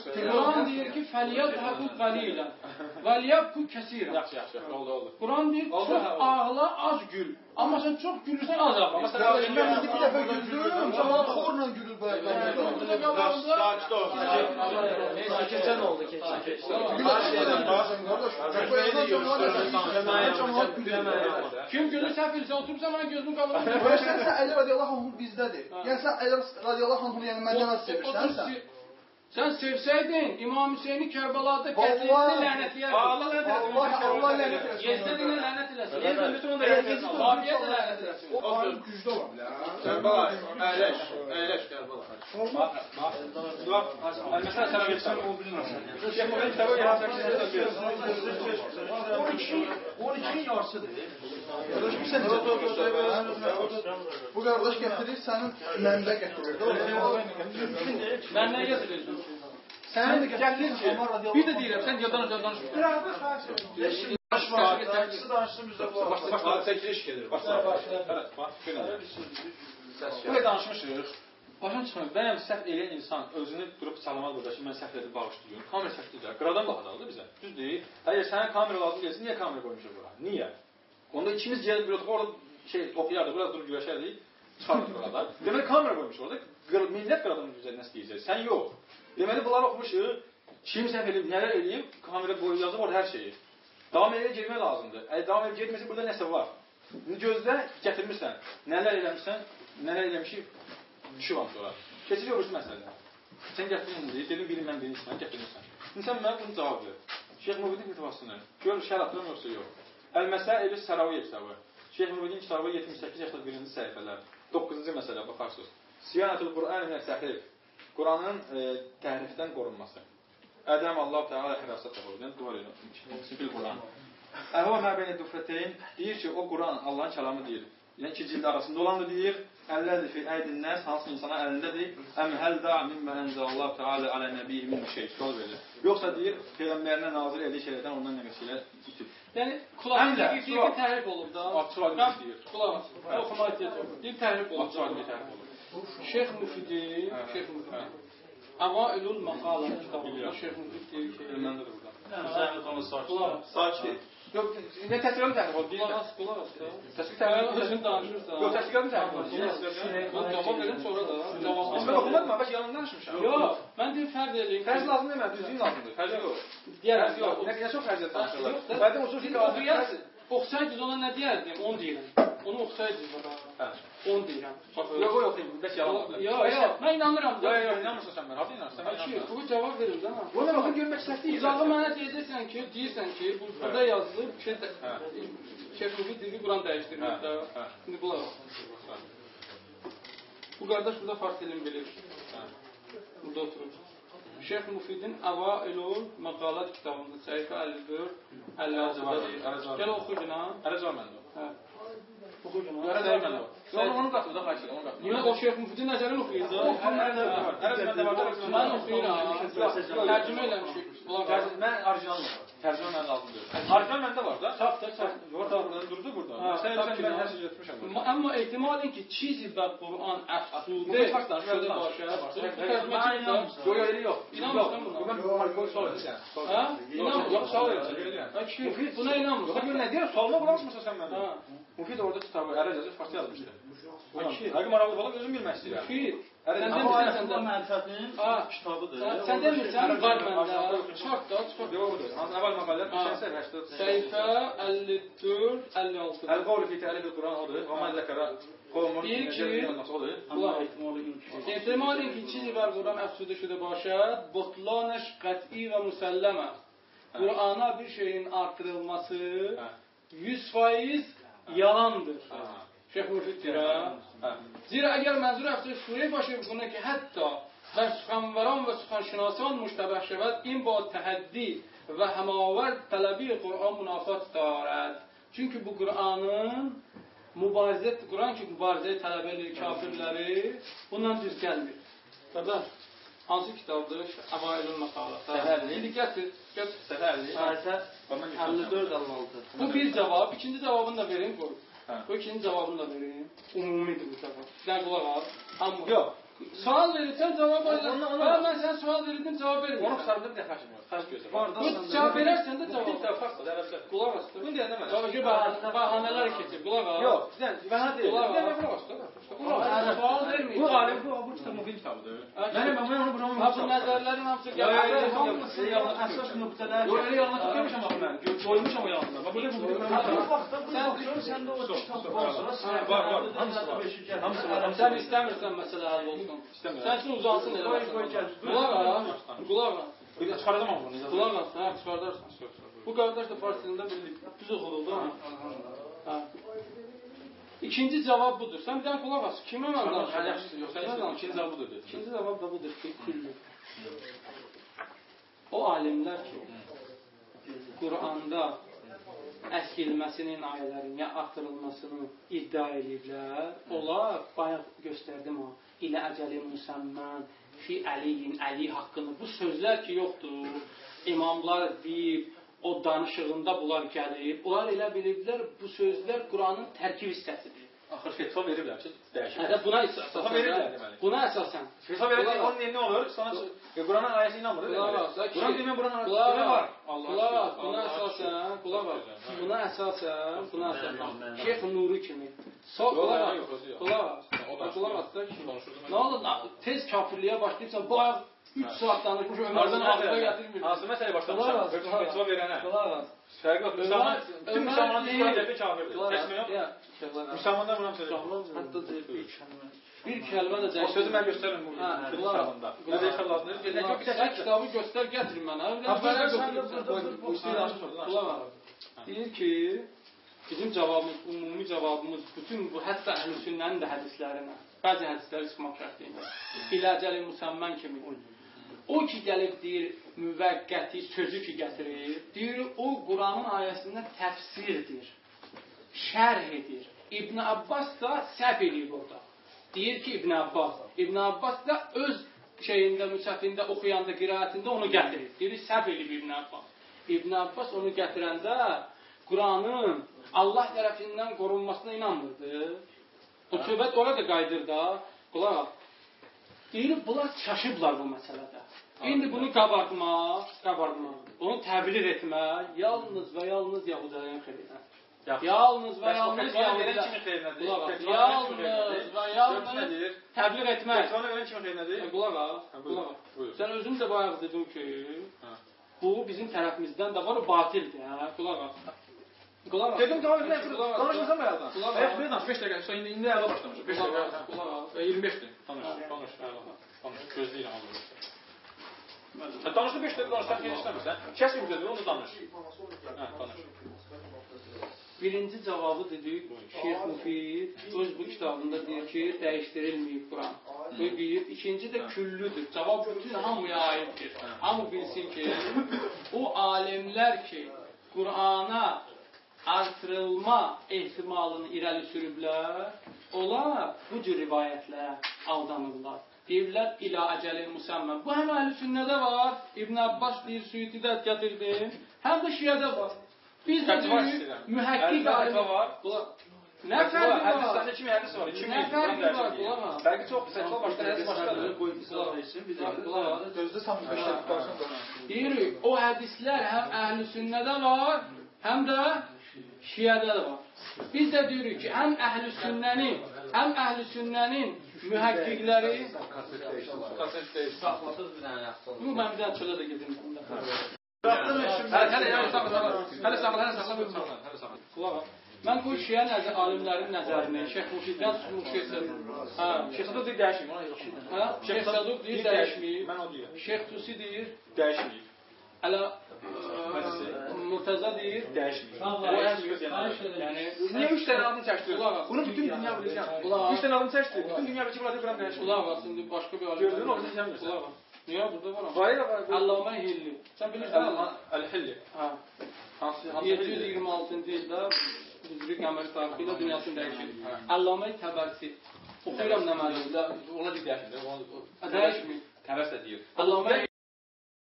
Quran deyir ki, fəliyədhəqu qalilən və liyəbku kəsirən. Yaxşı, oldu. Quran deyir, çox ağla, az gül. Amma sən çox gülürsən, az ağla. Mən indi bir dəfə güldüm, cəmaat xorla gülür bu əqdə. Keçən oldu, keçən. Kim gülür, sən filsə oturursan, mən gözünü qabırım. Sən Əli radiyallahu anhu bizdədir. Yəni sən Əli radiyallahu anhu yəni məndən az sevirsən sən. Sən sevsəydin, İmam Hüseyni Kərbəlada qətlini lənətləyərdin. Allah lənət eləsin. Yezdədinə lənət eləsin. Yezdədinə lənət eləsin. Babiyə də lənət eləsin. O ayın gücdə ola bilər. Kərbəla, əyləş Kərbəla. Bax, məsələn sənə verirsən, onu bilmirsən. Şeyh Muhammed kitabı gələcək. 12-nin yarısıdır. Bu qardaş gətirir, sənin mənbə gətirir. Mən nə gətirirsən? Sən gətirir ki, bir də deyirəm, sən yadan danışmır. Başla, çəkiliş gedir. Başla. Bu da danışmışıq. Başın çıxmır, bəyəm səhv eləyən insan özünü durub çalamaz burada ki, mən səhv edib bağışlayıyorum. Kamera səhvdir, qıradan baxadalıdır bizə. Düz deyil. Əgər sənə kamera lazım gəlsin, niyə kamera qoymuşuq bura? Niyə? Onda ikimiz gəlib orada oxuyardıq, biraz durub güləşərdik, çıxardık orada. Deməli, kamera qoymuş orada, millət qıradan üzərinə istəyəcək, sən yox. Deməli, bunları oxumuşuq, kim səhv edib, nələr eləyib, kamera boyu yazıb orada hər şeyi. Davam edib girmək lazımdır. Əgər davam edib girməsə, burada nəsə var. Gözlə, gətirmirsən, nələr eləmişsən, nələr eləmişik, düşüvam sonra. Keçir öbürsü məsələdə. Sən gətirin deyir, dedim bilim mən bilim mən gətirmirsən. İnsan mənə bunu cavab verir. Şeyh Mübidin mütəvassını, gör şərh atırım yoxsa yox. Əl-Məsəil-i Səraviyyə kitabı. Şeyh Mübidin kitabı 78-81-ci səhifələr. 9-cu məsələ baxarsınız. Siyanətul Qur'an ilə səhrif. Quranın təhrifdən qorunması. Ədəm Allah Teala hirasət tapır. Yəni dua edir. Sibil Quran. Əhva məbəni düfrətəyin deyir ki, o Quran Allahın kəlamı deyir. Yəni iki cild arasında olandır deyir. Əllədir fi əydin-nəs, hansı insana əlindədir. Əm həl da mimmə ənzəlallahu Teala alə nəbiyyi min şey. Sual verir. Yoxsa deyir, Peyğəmbərinə nazil elədiyi şeylərdən ondan nə şeylər itib. Yəni qulağında bir təhrif olub da. Açıq aydın deyir. Qulaq. Oxuma ehtiyac yox. Bir təhrif olub. Açıq aydın təhrif olub. Şeyh Müfidi. Əvailul Məqalə kitabında Şeyh Müfid deyir ki, Ermənidir burada. Sakit. Yox, nə təsdiqatın təhrif olub? Qulaq as da. Təsdiq təhrif olub. Özün danışırsan. Yox, təsdiqatın təhrif olub. Cavab verin sonra da. Mən oxumadım, mən yalan danışmışam. Yox, mən deyim fərq edeyim. Fərz lazım deyil, düzgün lazımdır. Fərz yox. Deyərəm, yox. Nə çox fərziyyət danışırlar. Bədim usul fikir oxuyarsın. Oxusaydınız ona nə deyərdim? 10 deyirəm. Onu oxusaydınız bana. 10 deyirəm. Yox, oxuyayım. Bəs yalan. Yox, mən inanıram. Yox, inanmırsan sən mən. Hadi inanırsan. Bu cavab verir də. Bunu baxın görmək istəyirsən. Uzağı mənə deyirsən ki, burada yazılıb Şeyh Müfid deyir ki, Quran dəyişdirmək də. İndi qulaq as. Bu qardaş burada fars elmi bilir. Burada oturur. Şeyh Müfidin Əvailul Məqalət kitabında səhifə 54-56-da deyir. Gəl oxu günə. Ərəz var məndə o. Oxu günə. Ərəz var məndə o. Onu qatır da, xahiş edirəm, onu qatır. Yox, o Şeyh Müfidin nəzərini oxuyur da. Ərəz məndə var. Mən oxuyuram. Tərcümə eləmişik. Mən orijinalım. Tərcümə mənə lazım deyil. Orijinal məndə var da. Çapdır. Orada durdu burada. Sən mən nəsə götürmüşəm. Amma ehtimal edin ki, çizi və Quran əfsudə şöyle başa. Yox, yox. İnanmırsan buna? Bu mən sual edirəm. Ha? Yox, sual edirəm. Müfid buna inanmırsan. Yox, nə deyir? Sualıma qulaqmırsan sən məndən. Müfid orada kitabı ərəz yazır, farsça yazmışdı. Həqiqi maraqlı olub özüm bilmək istəyirəm. Müfid. Sən demirsən bu mənfətin kitabıdır. Sən demirsən var məndə. Çıxart da, çıxart. Yox, əvvəl məqalələr düşənsə 80. Səhifə 54-56. Əl-qavlu fi tə'lif el-Quran odur. Və mən zəkərə qovmur. Deyir ki, ehtimal edin ki, çizi və Quran əfsudə şudə başad, botlanəş qət'i və müsəlləmə. Qur'ana bir şeyin artırılması 100% yalandır. Şeyh Müfid deyir. Zira əgər mənzur əfsudə şuraya başlayıb buna ki, hətta və süxanvəran və süxanşünasan müştəbəh şəvət in ba təhəddi və həmavər tələbi Qur'an münafat darət. Çünki bu Qur'anın Quran ki, mübarizəyə tələb edir kafirləri, bundan düz gəlmir. Qardaş, hansı kitabdır? Əvailul Məqalə. İndi gətir. Səhifə 54-56. Bu bir cavab. İkinci cavabını da verin, qoy. Bu ikinci cavabını da verin. Umumidir bu cavab. Sən qulaq al. Yox, Sual verirsən, cavab verirsən. Mən sənə sual verirdim, cavab vermirəm. Onu qısarında bir dəfə kimi var. Xərc gözlə. Cavab verərsən də cavab. Bir dəfə farsda, ərəbcə. Qulaq as. Bunu deyəndə mən. Çünki bəhanələr keçir. Qulaq as. Yox, bəhanə deyil. Qulaq as. Qulaq as. Sual vermir. Bu alim bu kitab müfid kitabıdır. Mən onu buramı nəzərlərin hamısı gəlir. Əsas nöqtələr. Yox, elə yanına tutmuşam axı mən. Doymuşam o yanına. Bax burada bu. Sən də o kitab varsa, var. Hamısı var. Sən istəmirsən məsələ həll olsun. Sən üçün uzansın elə. Qulaq as. Bir də çıxaracam onu. Qulaq as. Hə, çıxardarsan. Bu qardaş da fars dilində düz oxuduldu ha. Hə. İkinci cavab budur. Sən bir dənə qulaq as. Kimə mən danışacaqsın? Yox, sən ikinci cavab budur. İkinci cavab da budur ki, küllü. O alimlər ki, Quranda əskilməsinin ayələrin ya artırılmasını iddia ediblər. Onlar, bayaq göstərdim o, ilə əcəli müsəmmən, fi əliyin, əli haqqında. Bu sözlər ki, yoxdur. İmamlar deyib, o danışığında bunlar gəlib. Onlar elə biliblər, bu sözlər Quranın tərkib hissəsidir. Axır fetva veriblər ki, dəyişir. Buna əsasən. Buna əsasən. Fetva veriblər, onun nə olur? Sonra Quranın ayəsi inanmır. Quran deməyən Quranın ayəsi var. Buna əsasən. Şeyx Nuri kimi. Qulaq as da ki. Nə olur? Tez kafirliyə başlayırsan, bu ayaq 3 saat danışmış, Ömərdən ağzına gətirmir. Hansı məsələ başlamışam? Fetva verənə. Fərq yox. Bütün müsəlmanlar deyir kafirdir. Kəsmək yox. Müsəlmanlar buna söyləyir. Hətta deyir bir kəlmə də dəyişir. O sözü mən göstərirəm bu kitabında. Nə deyirsən lazımdır? Sən kitabı göstər, gətir mənə. Deyir ki, bizim cavabımız, ümumi cavabımız, bütün bu, hətta əhl-i sünnənin də hədislərinə, bəzi hədisləri çıxmaq şərtiyində, iləcəli müsəmmən kimi. O ki, gəlib deyir, müvəqqəti sözü ki, gətirir, deyir, o Quranın ayəsindən təfsirdir, şərh edir. İbn Abbas da səhv edir orada. Deyir ki, İbn Abbas da öz şeyində, müsəfində, oxuyanda, qiraətində onu gətirir. Deyir, səhv edib İbn Abbas. İbn Abbas onu gətirəndə Quranın Allah tərəfindən qorunmasına inanmırdı. O söhbət orada qayıdır da, qulaq al. Deyir, bunlar çaşıblar bu məsələdə. İndi bunu qabardmaq, onu təbliğ etmək yalnız və yalnız Yahudilərin xeyrinə. Yalnız və yalnız təbliğ etmək. Qulaq al. Sən özün də bayaq dedin ki, bu bizim tərəfimizdən də var, o batildir. Qulaq al. Dedim, danışmasam ayaqdan. Ayaq bir danış, 5 dəqiqə, indi ayağa başlamışım. 5 dəqiqə, 25-dir. Danış, gözləyirəm onu. Danışda 5 dəqiqə danış, sən xeyir istəmirsən. Kəsməyim sözünü, onu da danış. Danış. Birinci cavabı dedik, Şeyx Müfid öz bu kitabında deyir ki, dəyişdirilməyib Quran. Bu bir. İkinci də küllüdür. Cavab bütün hamıya aiddir. Hamı bilsin ki, o alimlər ki, Qurana artırılma ehtimalını irəli sürüblər, onlar bu cür rivayətlərə aldanırlar. Deyirlər, ilə əcəlin müsəmmən. Bu həm əhl-i sünnədə var, İbn Abbas deyir, Suyutidə gətirdim, həm də şiədə var. Biz də deyirik, mühəqqik alimə var. Nə fərqi var? Hədisləndə kimi hədis var? Nə fərqi var? Bəlkə çox fətva başqa hədis başqadır. Gözdə tam 5 dəqiqə qarşısında. Deyirik, o hədislər həm əhl-i sünnədə var, həm də şiədə də var. Biz də deyirik ki, həm əhl-i sünnənin mühəqqikləri... Bu, mən bir dənə çölə də gedim. Hələ saxla. Mən bu şiə alimlərin nəzərini, Şeyx Mufiddən tutmuş Şeyx Sadıq deyir, dəyişməyib. Şeyx Sadıq deyir, dəyişməyib. Mən o deyir. Şeyx Tusi deyir, dəyişməyib. Hələ Murtaza deyir, dəyişməyib. Niyə 3 dənə adını çəkdirir? Bunu bütün dünya biləcəm. 3 dənə adını çəkdirir, bütün dünya biləcək, burada Quran dəyişməyib. Qulaq var, şimdi başqa bir alim. Gördün, o bizim bilmirsən. Niyə burada var? Var. Allamə Hilli. Sən bilirsən? Əl-Hilli. 726-cı ildə Hicri qəmər tarixi ilə dünyasını dəyişir. Allamə Təbərsi. Oxuyuram nə mənim? Ona deyir, dəyişməyib. Dəyişməyib. Təbəs də deyir.